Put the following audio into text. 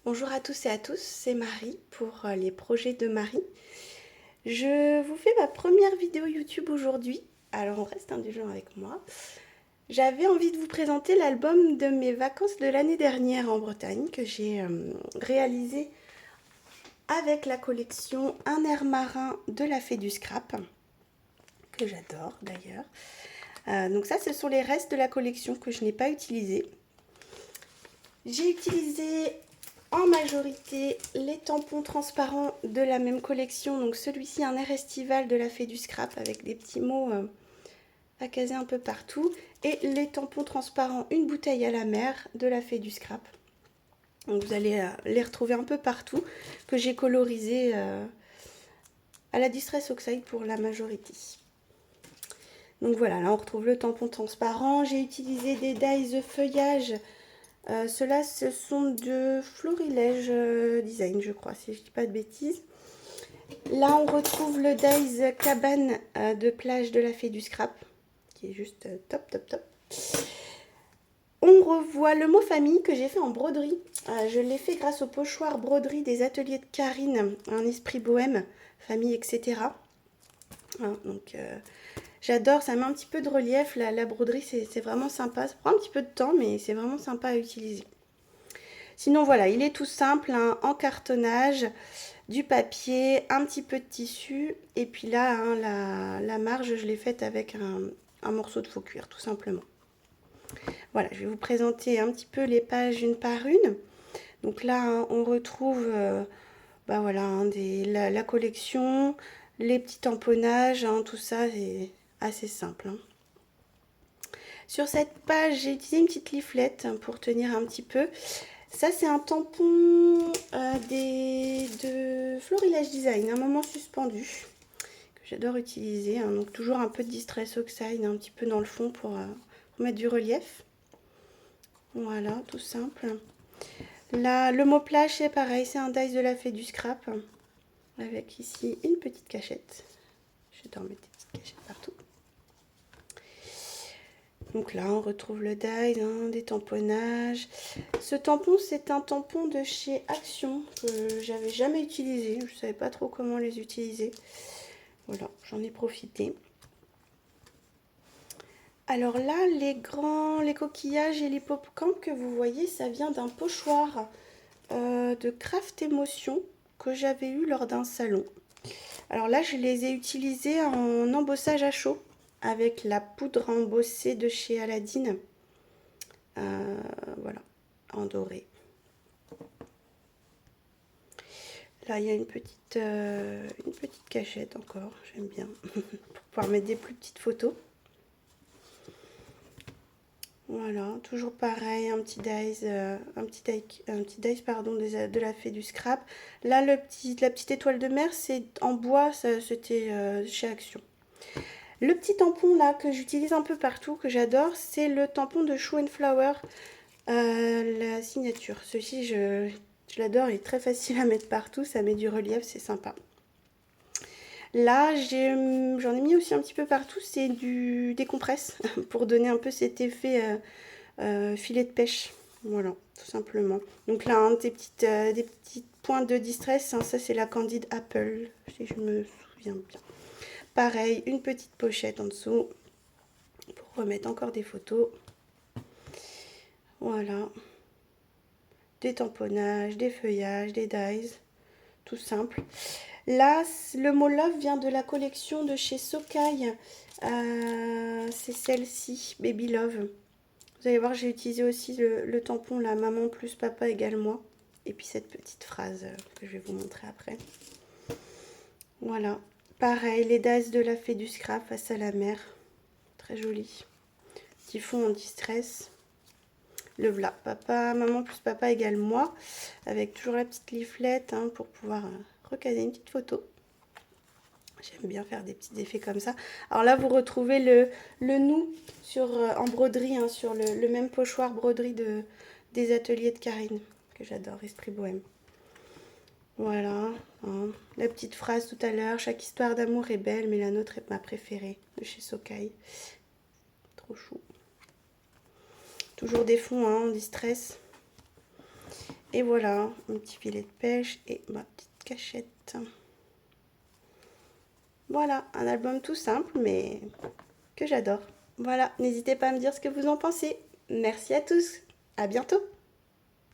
Bonjour à tous et à tous, c'est Marie pour les projets de Marie. Je vous fais ma première vidéo YouTube aujourd'hui, alors on reste indulgent avec moi. J'avais envie de vous présenter l'album de mes vacances de l'année dernière en Bretagne que j'ai réalisé avec la collection Un air marin de la Fée du Scrap, que j'adore d'ailleurs. Donc ça, ce sont les restes de la collection que je n'ai pas utilisés. J'ai utilisé en majorité les tampons transparents de la même collection. Donc celui-ci, un air estival de la Fée du Scrap avec des petits mots à caser un peu partout. Et les tampons transparents Une bouteille à la mer de la Fée du Scrap. Donc vous allez les retrouver un peu partout, que j'ai colorisé à la Distress Oxide pour la majorité. Donc voilà, là on retrouve le tampon transparent. J'ai utilisé des dies feuillage. Ceux-là, ce sont de Florilège Design, je crois, si je ne dis pas de bêtises. Là, on retrouve le dies cabane de plage de la Fée du Scrap, qui est juste top, top, top. On revoit le mot famille que j'ai fait en broderie. Je l'ai fait grâce au pochoir broderie des ateliers de Karine, un esprit bohème, famille, etc. Donc, j'adore, ça met un petit peu de relief. La broderie, c'est vraiment sympa. Ça prend un petit peu de temps, mais c'est vraiment sympa à utiliser. Sinon, voilà, il est tout simple, hein, en cartonnage, du papier, un petit peu de tissu. Et puis là, hein, la marge, je l'ai faite avec un morceau de faux cuir, tout simplement. Voilà, je vais vous présenter un petit peu les pages une par une. Donc là, hein, on retrouve voilà, hein, la collection, les petits tamponnages, hein, tout ça, c'est assez simple. Hein. Sur cette page, j'ai utilisé une petite leaflette pour tenir un petit peu. Ça, c'est un tampon de Florilège Design, un moment suspendu, que j'adore utiliser. Hein, donc toujours un peu de Distress Oxide, un petit peu dans le fond pour mettre du relief. Voilà, tout simple. Là, le mot plage, c'est pareil, c'est un dice de la Fée du Scrap, avec ici une petite cachette. J'adore mettre des petites cachettes partout. Donc là, on retrouve le die, hein, des tamponnages. Ce tampon, c'est un tampon de chez Action que j'avais jamais utilisé. Je ne savais pas trop comment les utiliser. Voilà, j'en ai profité. Alors là, les coquillages et les pop-camp que vous voyez, ça vient d'un pochoir de Craft Emotion que j'avais eu lors d'un salon. Alors là, je les ai utilisés en embossage à chaud avec la poudre embossée de chez Aladdin. Voilà, en doré. Là, il y a une petite cachette encore, j'aime bien, pour pouvoir mettre des plus petites photos. Voilà, toujours pareil, un petit dice pardon, de la Fée du Scrap. Là, la petite étoile de mer, c'est en bois, c'était chez Action. Le petit tampon là que j'utilise un peu partout, que j'adore, c'est le tampon de Shoe and Flower, la signature. Celui-ci, je l'adore, il est très facile à mettre partout, ça met du relief, c'est sympa. Là, j'en ai mis aussi un petit peu partout, c'est des compresses pour donner un peu cet effet filet de pêche. Voilà, tout simplement. Donc là, hein, des petites pointes de distress, hein, ça c'est la Candide Apple, si je me souviens bien. Pareil, une petite pochette en dessous pour remettre encore des photos. Voilà. Des tamponnages, des feuillages, des dies, tout simple. Là, le mot love vient de la collection de chez Sokai. C'est celle-ci, Baby Love. Vous allez voir, j'ai utilisé aussi le tampon, la maman plus papa égale moi. Et puis cette petite phrase que je vais vous montrer après. Voilà. Pareil, les dies de la Fée du Scrap face à la mer. Très joli. Petit fond en distress. Le voilà, papa, maman plus papa égale moi, avec toujours la petite leaflette hein, pour pouvoir recaser une petite photo. J'aime bien faire des petits effets comme ça. Alors là, vous retrouvez le nous en broderie, hein, sur le même pochoir broderie des ateliers de Karine, que j'adore, Esprit Bohème. Voilà, hein. La petite phrase tout à l'heure, chaque histoire d'amour est belle, mais la nôtre est ma préférée, de chez Sokai. Trop chou. Toujours des fonds hein, en distress. Et voilà, un petit filet de pêche et ma petite cachette. Voilà, un album tout simple mais que j'adore. Voilà, n'hésitez pas à me dire ce que vous en pensez. Merci à tous, à bientôt.